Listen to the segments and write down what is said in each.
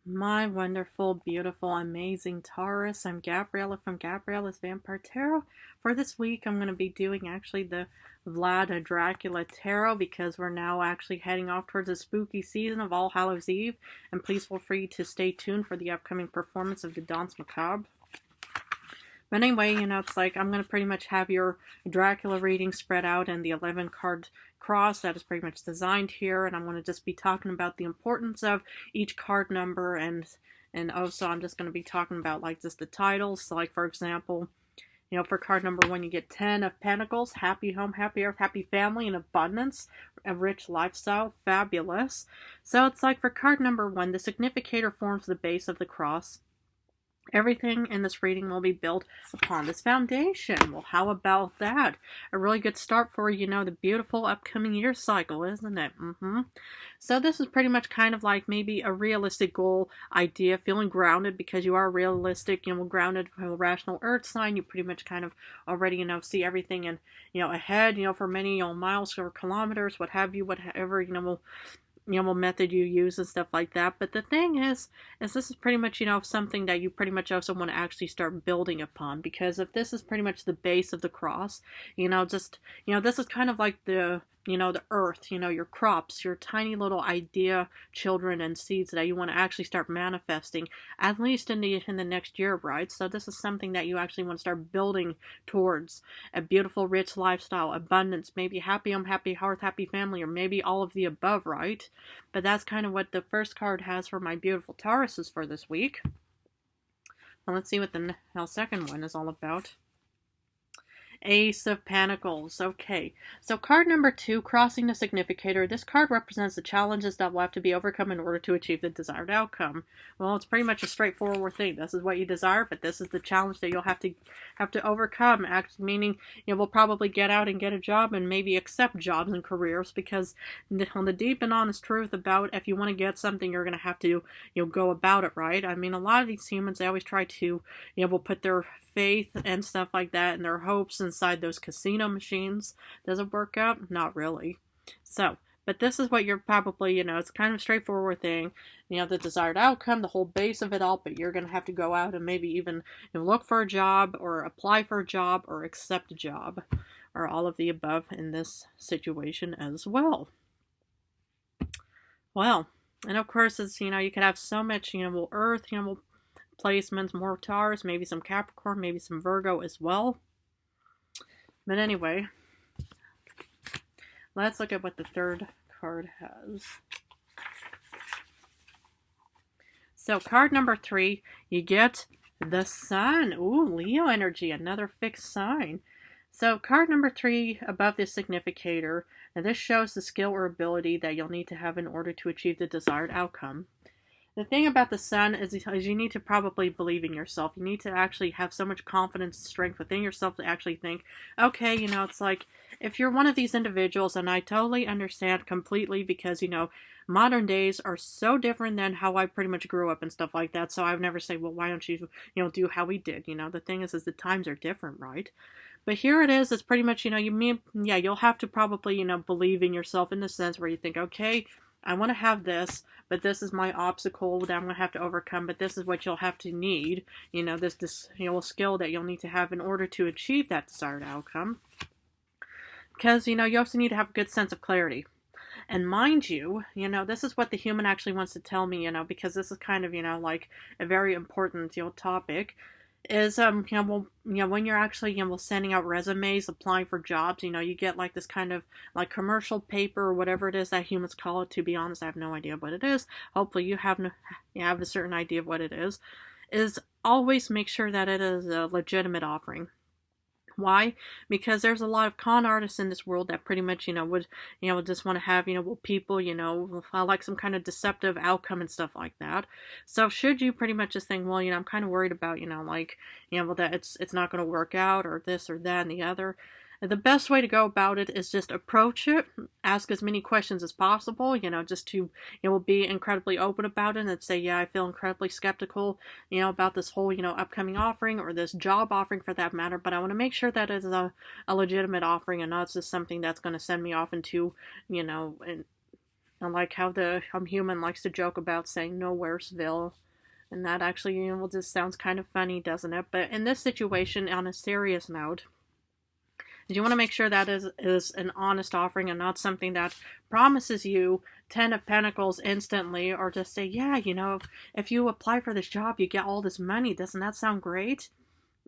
My wonderful, beautiful, amazing Taurus. I'm Gabriella from Gabriella's Vampire Tarot. For this week, I'm going to be doing actually the Vlad Dracula Tarot because we're now actually heading off towards the spooky season of All Hallows Eve. And please feel free to stay tuned for the upcoming performance of the Danse Macabre. But anyway, it's like I'm going to pretty much have your Dracula reading spread out and the 11 card cross that is pretty much designed here. And I'm going to just be talking about the importance of each card number. And also I'm just going to be talking about like just the titles. So like, for example, for card number 1, you get 10 of Pentacles, happy home, happy earth, happy family, and abundance, a rich lifestyle, fabulous. So it's like for card number 1, the significator forms the base of the cross. Everything in this reading will be built upon this foundation. Well, how about that? A really good start for, the beautiful upcoming year cycle, isn't it? So this is pretty much kind of like maybe a realistic goal idea, feeling grounded because you are realistic, grounded from a rational earth sign. You pretty much kind of already, see everything and, ahead, for many, miles or kilometers, what have you, whatever, method you use and stuff like that. But the thing is this is pretty much, something that you pretty much also want to actually start building upon, because if this is pretty much the base of the cross, this is kind of like the earth, your crops, your tiny little idea children and seeds that you want to actually start manifesting, at least in the next year, right? So this is something that you actually want to start building towards: a beautiful, rich lifestyle, abundance, maybe happy home, happy hearth, happy family, or maybe all of the above, right? But that's kind of what the first card has for my beautiful Tauruses for this week. Well, let's see what the second one is all about. Ace of Pentacles. Okay, so card number 2, crossing the significator. This card represents the challenges that will have to be overcome in order to achieve the desired outcome. Well, it's pretty much a straightforward thing. This is what you desire, but this is the challenge that you'll have to overcome. Meaning, we'll probably get out and get a job and maybe accept jobs and careers, because on the deep and honest truth about if you want to get something, you're going to have to go about it, right? I mean, a lot of these humans, they always try to will put their faith and stuff like that and their hopes inside those casino machines. Does it work out? Not really. So, but this is what you're probably, it's kind of a straightforward thing, the desired outcome, the whole base of it all, but you're going to have to go out and maybe even look for a job or apply for a job or accept a job, or all of the above in this situation as well. Well, and of course, it's, you could have so much, Earth, placements, more Taurus, maybe some Capricorn, maybe some Virgo as well. But anyway, let's look at what the third card has. So card number 3, you get the Sun. Ooh, Leo energy, another fixed sign. So card number 3 above this significator, now this shows the skill or ability that you'll need to have in order to achieve the desired outcome. The thing about the Sun is you need to probably believe in yourself. You need to actually have so much confidence and strength within yourself to actually think, okay, it's like, if you're one of these individuals, and I totally understand completely, because, modern days are so different than how I pretty much grew up and stuff like that. So I would never say, well, why don't you, do how we did? The thing is the times are different, right? But here it is, it's pretty much, you'll have to probably, believe in yourself in the sense where you think, okay, I want to have this, but this is my obstacle that I'm going to have to overcome, but this is what you'll have to need, this skill that you'll need to have in order to achieve that desired outcome. Because, you also need to have a good sense of clarity. And mind you, this is what the human actually wants to tell me, because this is kind of, like a very important, topic. Is when you're actually sending out resumes, applying for jobs, you get like this kind of like commercial paper or whatever it is that humans call it. To be honest, I have no idea what it is. Hopefully you have a certain idea of what it is. Is always make sure that it is a legitimate offering. Why? Because there's a lot of con artists in this world that pretty much, would just want to have, people, like some kind of deceptive outcome and stuff like that. So should you pretty much just think, well, I'm kind of worried about, that it's not going to work out, or this or that and the other. The best way to go about it is just approach it, ask as many questions as possible, just to, be incredibly open about it and say, yeah, I feel incredibly skeptical, about this whole, upcoming offering, or this job offering for that matter, but I want to make sure that it's a legitimate offering and not just something that's going to send me off into, I like how the human likes to joke about saying nowheresville. And that actually, just sounds kind of funny, doesn't it? But in this situation, on a serious note, you want to make sure that is an honest offering and not something that promises you 10 of Pentacles instantly, or just say, yeah, if you apply for this job, you get all this money. Doesn't that sound great?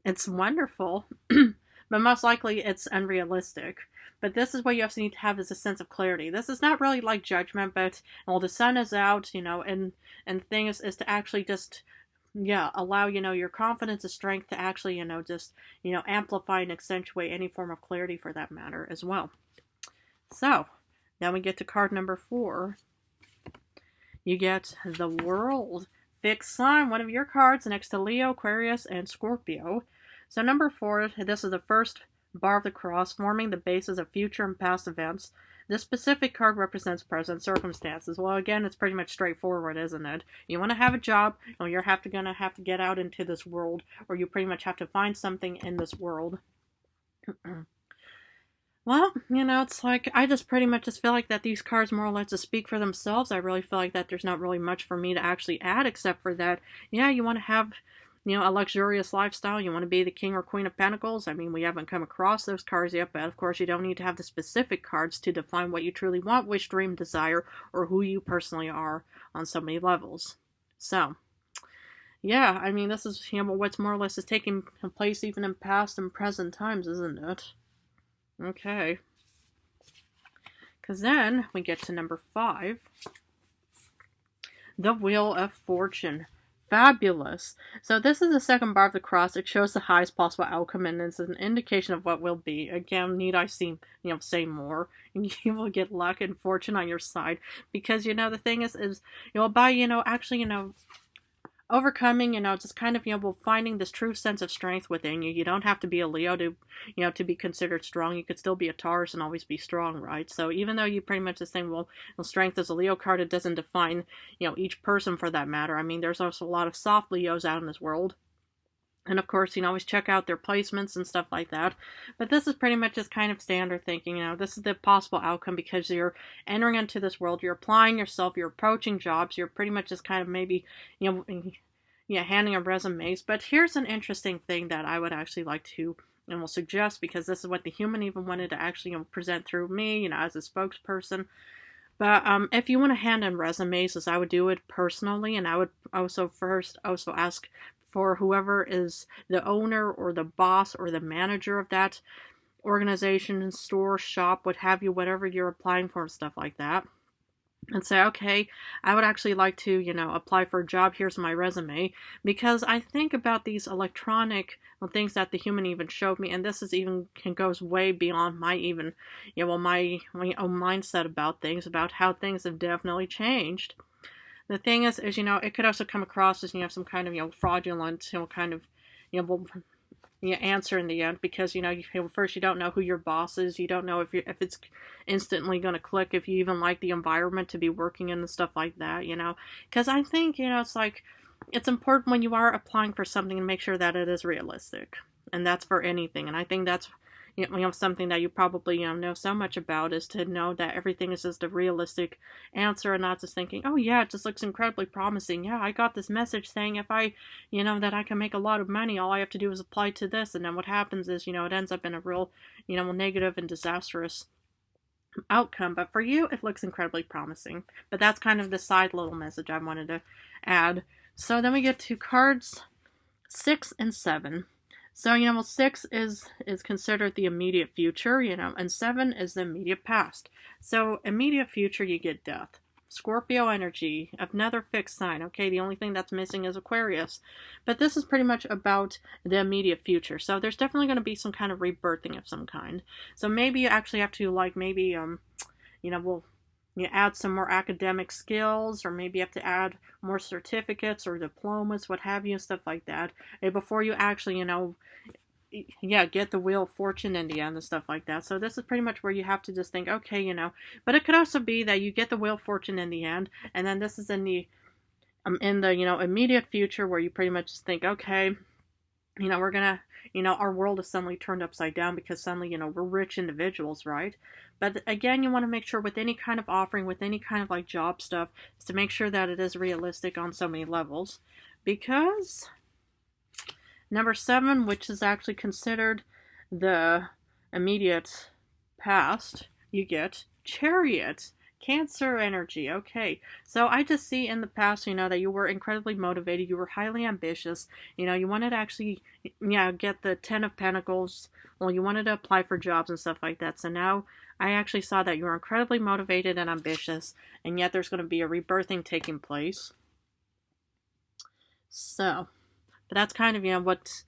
It's wonderful. But most likely it's unrealistic. But this is what you also need to have, is a sense of clarity. This is not really like judgment, but well, the sun is out, and the thing is to actually just allow, your confidence and strength to actually, just, amplify and accentuate any form of clarity for that matter as well. So, now we get to card number 4. You get the World. Fixed sign, one of your cards next to Leo, Aquarius, and Scorpio. So number 4, this is the first bar of the cross, forming the basis of future and past events. This specific card represents present circumstances. Well, again, it's pretty much straightforward, isn't it? You want to have a job, or you're gonna have to get out into this world, or you pretty much have to find something in this world. Well, it's like, I just pretty much just feel like that these cards more or less just speak for themselves. I really feel like that there's not really much for me to actually add, except for that, you want to have, a luxurious lifestyle. You want to be the King or Queen of Pentacles. I mean, we haven't come across those cards yet, but of course you don't need to have the specific cards to define what you truly want, wish, dream, desire, or who you personally are on so many levels. So, yeah, I mean, this is, what's more or less is taking place even in past and present times, isn't it? Okay. Because then we get to number 5. The Wheel of Fortune. Fabulous. So this is the second bar of the cross. It shows the highest possible outcome, and it's an indication of what will be. Again, need I say more? You will get luck and fortune on your side, because the thing is by actually overcoming, just kind of, finding this true sense of strength within you. You don't have to be a Leo to, to be considered strong. You could still be a Taurus and always be strong, right? So even though you pretty much just think, well, strength is a Leo card, it doesn't define, each person for that matter. I mean, there's also a lot of soft Leos out in this world. And of course, always check out their placements and stuff like that. But this is pretty much just kind of standard thinking. This is the possible outcome, because you're entering into this world, you're applying yourself, you're approaching jobs, you're pretty much just kind of maybe, handing of resumes. But here's an interesting thing that I would actually like to and will suggest, because this is what the human even wanted to actually present through me, as a spokesperson. But if you want to hand in resumes, as I would do it personally, and I would also ask for whoever is the owner or the boss or the manager of that organization, store, shop, what have you, whatever you're applying for and stuff like that, and say, okay, I would actually like to, apply for a job. Here's my resume. Because I think about these electronic things that the human even showed me, and this is goes way beyond my even, my own mindset about things, about how things have definitely changed. The thing is, it could also come across as, some kind of, fraudulent, kind of, answer in the end, because, first you don't know who your boss is. You don't know if it's instantly going to click, if you even like the environment to be working in and stuff like that, Because I think, it's like, it's important when you are applying for something to make sure that it is realistic. And that's for anything. And I think that's, something that you probably, know so much about, is to know that everything is just a realistic answer, and not just thinking, oh yeah, it just looks incredibly promising. Yeah, I got this message saying if I, that I can make a lot of money, all I have to do is apply to this. And then what happens is, it ends up in a real, negative and disastrous outcome. But for you, it looks incredibly promising. But that's kind of the side little message I wanted to add. So then we get to cards 6 and 7. So, 6 is considered the immediate future, and 7 is the immediate past. So, immediate future, you get death. Scorpio energy, another fixed sign. Okay, the only thing that's missing is Aquarius. But this is pretty much about the immediate future. So, there's definitely going to be some kind of rebirthing of some kind. So, maybe you actually have to, you add some more academic skills, or maybe you have to add more certificates or diplomas, what have you, and stuff like that, before you actually, get the Wheel of Fortune in the end and stuff like that. So this is pretty much where you have to just think, okay, but it could also be that you get the Wheel of Fortune in the end, and then this is in the immediate future, where you pretty much just think, okay, we're gonna, our world is suddenly turned upside down because suddenly, we're rich individuals, right? But again, you want to make sure with any kind of offering, with any kind of like job stuff, is to make sure that it is realistic on so many levels. Because number 7, which is actually considered the immediate past, you get Chariot. Cancer energy. Okay. So I just see in the past, that you were incredibly motivated. You were highly ambitious. You wanted to actually, get the 10 of Pentacles. Well, you wanted to apply for jobs and stuff like that. So now I actually saw that you were incredibly motivated and ambitious. And yet there's going to be a rebirthing taking place. So, but that's kind of, what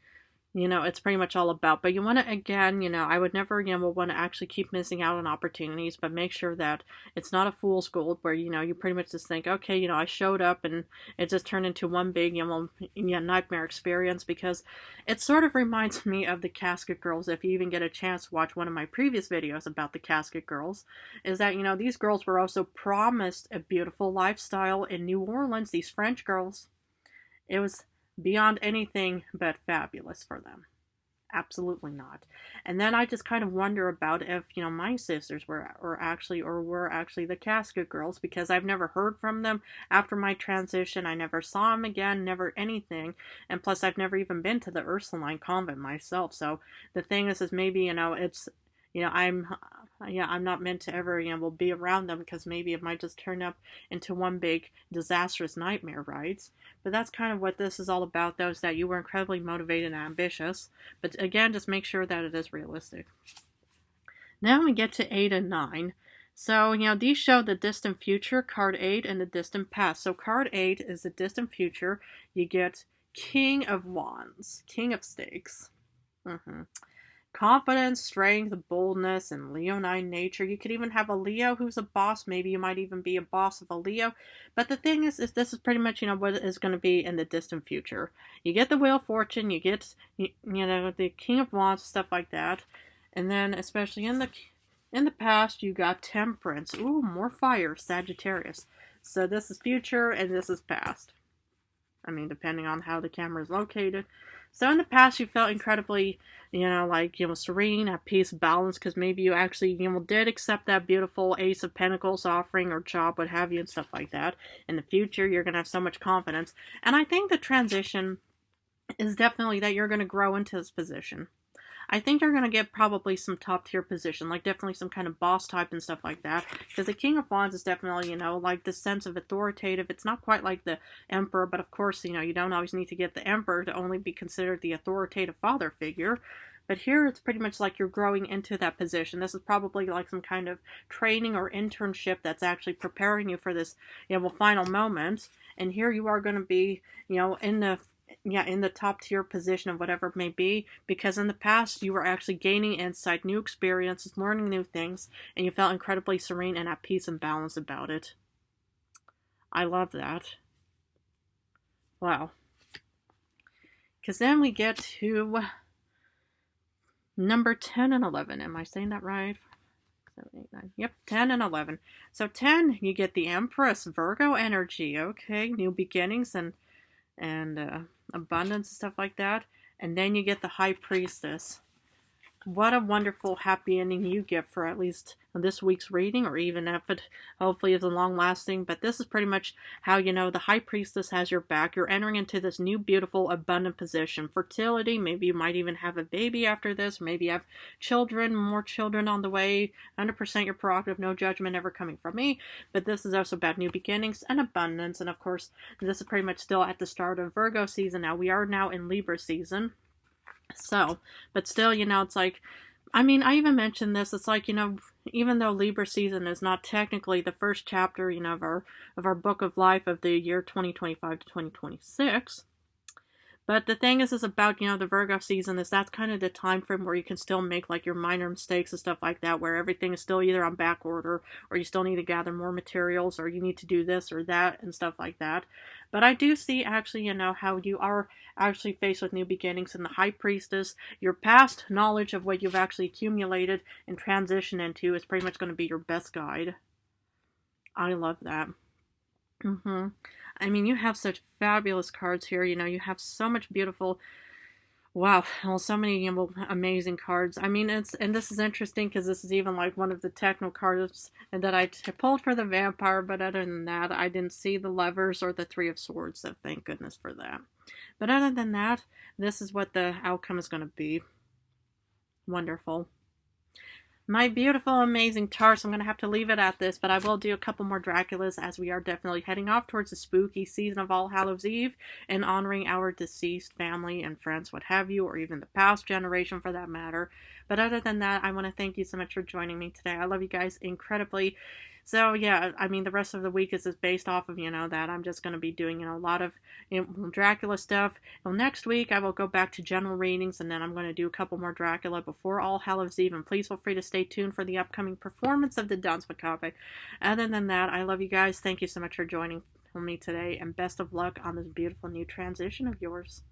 it's pretty much all about. But you want to, again, I would never, want to actually keep missing out on opportunities, but make sure that it's not a fool's gold where, you pretty much just think, okay, I showed up and it just turned into one big, nightmare experience, because it sort of reminds me of the Casket Girls. If you even get a chance to watch one of my previous videos about the Casket Girls, is that, these girls were also promised a beautiful lifestyle in New Orleans, these French girls. It was beyond anything but fabulous for them. Absolutely not. And then I just kind of wonder about if, my sisters were actually the Casket Girls, because I've never heard from them after my transition. I never saw them again, never anything. And plus, I've never even been to the Ursuline convent myself. So the thing is maybe, it's, I'm not meant to ever, will be around them, because maybe it might just turn up into one big disastrous nightmare, right? But that's kind of what this is all about, though, is that you were incredibly motivated and ambitious. But again, just make sure that it is realistic. Now we get to 8 and 9. So, these show the distant future, card 8, and the distant past. So card 8 is the distant future. You get King of Wands, King of Stakes. Confidence, strength, boldness, and leonine nature. You could even have a Leo who's a boss. Maybe you might even be a boss of a Leo. But the thing is this is pretty much, what is going to be in the distant future. You get the Wheel of Fortune, you get, the King of Wands, stuff like that. And then, especially in the past, you got Temperance. Ooh, more fire, Sagittarius. So this is future and this is past. I mean, depending on how the camera is located. So in the past, you felt incredibly, serene, at peace, balanced, because maybe you actually, did accept that beautiful Ace of Pentacles offering or job, what have you, and stuff like that. In the future, you're going to have so much confidence. And I think the transition is definitely that you're going to grow into this position. I think you're going to get probably some top tier position, like definitely some kind of boss type and stuff like that. Because the King of Wands is definitely, like the sense of authoritative. It's not quite like the Emperor, but of course, you don't always need to get the Emperor to only be considered the authoritative father figure. But here it's pretty much like you're growing into that position. This is probably like some kind of training or internship that's actually preparing you for this, final moment. And here you are going to be, in the top tier position of whatever it may be, because in the past you were actually gaining insight, new experiences, learning new things, and you felt incredibly serene and at peace and balance about it. I love that. Wow. Because then we get to number 10 and 11. Am I saying that right? 7, 8, 9. Yep, 10 and 11. So 10, you get the Empress, Virgo energy. Okay, new beginnings and abundance and stuff like that. And then you get the High Priestess. What a wonderful happy ending you get for at least this week's reading, or even if it hopefully is a long lasting. But this is pretty much how, the High Priestess has your back. You're entering into this new beautiful abundant position. Fertility, maybe you might even have a baby after this, maybe you have children, more children on the way. 100% your prerogative, no judgment ever coming from me. But this is also about new beginnings and abundance. And of course, this is pretty much still at the start of Virgo season now. We are now in Libra season. So, but still, it's like, I mean, I even mentioned this, it's like, even though Libra season is not technically the first chapter, of our book of life of the year 2025 to 2026, but the thing is about, the Virgo season is that's kind of the time frame where you can still make like your minor mistakes and stuff like that, where everything is still either on back order, or you still need to gather more materials, or you need to do this or that and stuff like that. But I do see actually, how you are actually faced with new beginnings in the High Priestess. Your past knowledge of what you've actually accumulated and transitioned into is pretty much going to be your best guide. I love that. I mean, you have such fabulous cards here. You have so much beautiful Wow, well, so many amazing cards. I mean, and this is interesting because this is even like one of the techno cards that I pulled for the vampire. But other than that, I didn't see the lovers or the three of swords. So thank goodness for that. But other than that, this is what the outcome is going to be. Wonderful. My beautiful, amazing Taurus, I'm going to have to leave it at this, but I will do a couple more Draculas as we are definitely heading off towards the spooky season of All Hallows Eve and honoring our deceased family and friends, what have you, or even the past generation for that matter. But other than that, I want to thank you so much for joining me today. I love you guys incredibly. So yeah, I mean, the rest of the week is just based off of, that I'm just going to be doing, a lot of Dracula stuff. Well, next week I will go back to general readings, and then I'm going to do a couple more Dracula before All Hallows Eve. And please feel free to stay tuned for the upcoming performance of the Danse Macabre. Other than that, I love you guys. Thank you so much for joining me today, and best of luck on this beautiful new transition of yours.